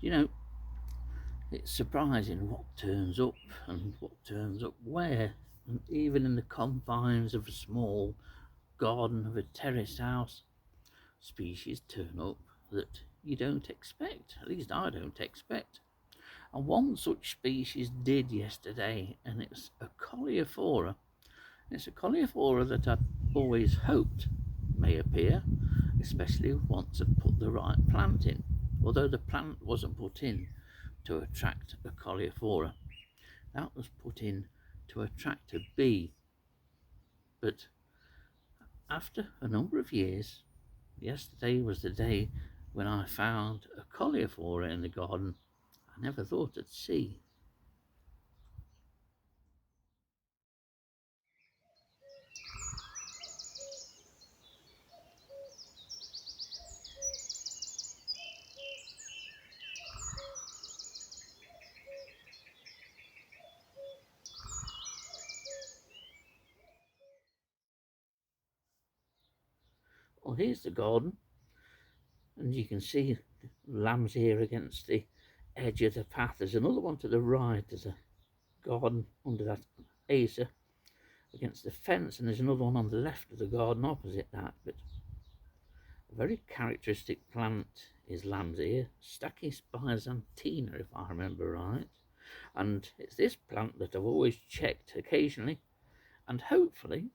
You know, it's surprising what turns up and what turns up where, and even in the confines of a small garden of a terraced house, species turn up that you don't expect. At least I don't expect. And one such species did yesterday, and it's a coleophora. It's a coleophora that I'd always hoped may appear, especially once I'd put the right plant in. Although the plant wasn't put in to attract a coleophora, that was put in to attract a bee. But after a number of years, yesterday was the day when I found a coleophora in the garden I never thought I'd see. Well, here's the garden, and you can see lambs here against the edge of the path. There's another one to the right. There's a garden under that acer against the fence, and there's another one on the left of the garden opposite that. But a very characteristic plant is lamb's ear, Stachys byzantina, if I remember right. And it's this plant that I've always checked occasionally, and hopefully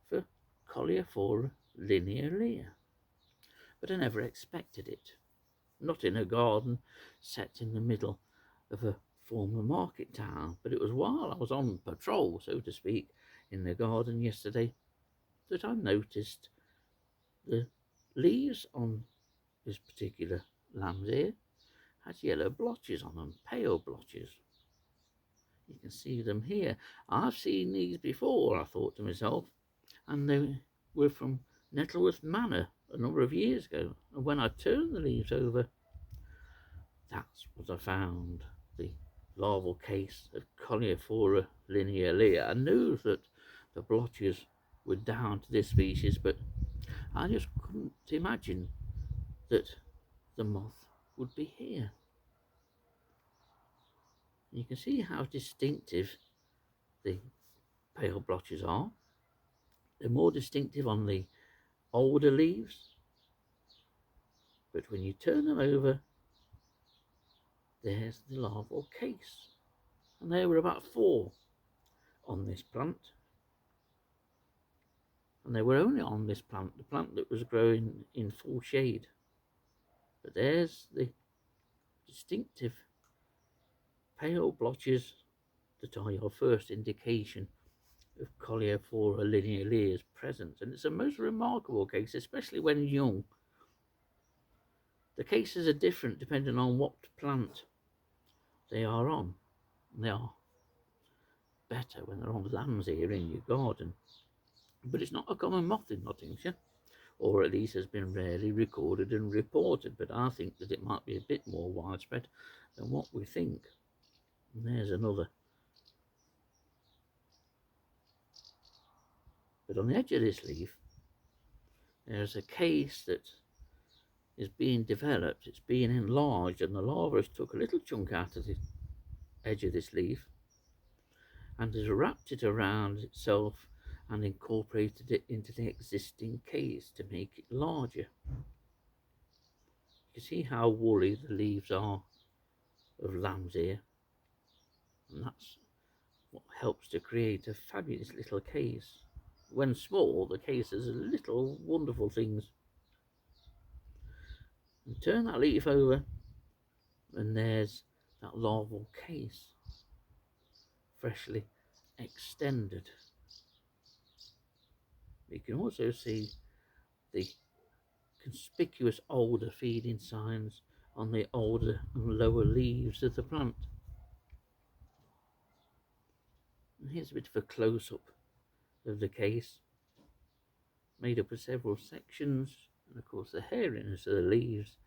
for Coleophora linearia. But I never expected it. Not in a garden set in the middle of a former market town, but it was while I was on patrol, so to speak, in the garden yesterday that I noticed the leaves on this particular lamb's ear had yellow blotches on them, pale blotches. You can see them here. I've seen these before, I thought to myself, and they were from Nettleworth Manor a number of years ago. And when I turned the leaves over, that's what I found, the larval case of Coleophora linearia. I knew that the blotches were down to this species, but I just couldn't imagine that the moth would be here. You can see how distinctive the pale blotches are. They're more distinctive on the older leaves, but when you turn them over, there's the larval case. And there were about 4 on this plant. And they were only on this plant, the plant that was growing in full shade. But there's the distinctive pale blotches that are your first indication of Coleophora linealia's presence. And it's a most remarkable case, especially when young. The cases are different depending on what plant they are on. They are better when they're on lamb's ear in your garden. But it's not a common moth in Nottinghamshire, or at least has been rarely recorded and reported, but I think that it might be a bit more widespread than what we think. And there's another. But on the edge of this leaf, there's a case that is being developed. It's being enlarged, and the larva has took a little chunk out of the edge of this leaf and has wrapped it around itself and incorporated it into the existing case to make it larger. You see how woolly the leaves are of lamb's ear, and that's what helps to create a fabulous little case. When small, the case is little wonderful things. And turn that leaf over, and there's that larval case, freshly extended. You can also see the conspicuous older feeding signs on the older and lower leaves of the plant. And here's a bit of a close-up of the case, made up of several sections, and of course the hairiness of the leaves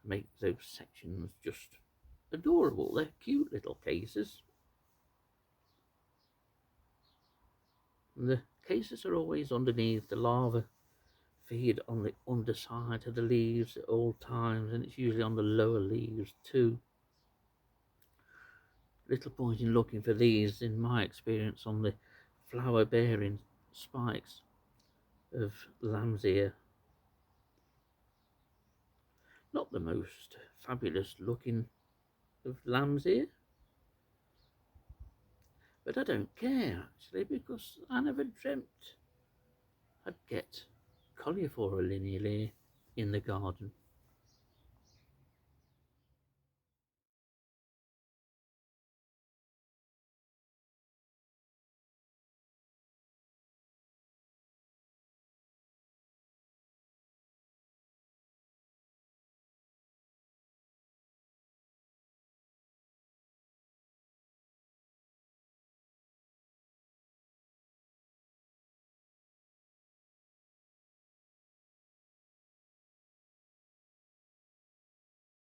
make those sections just adorable. They're cute little cases. And the cases are always underneath. The larvae feed on the underside of the leaves at all times, and it's usually on the lower leaves too. little point in looking for these, in my experience, on the flower bearing spikes of lamb's ear. Not the most fabulous looking of lamb's ear, but I don't care actually, because I never dreamt I'd get cauliflower lineally in the garden.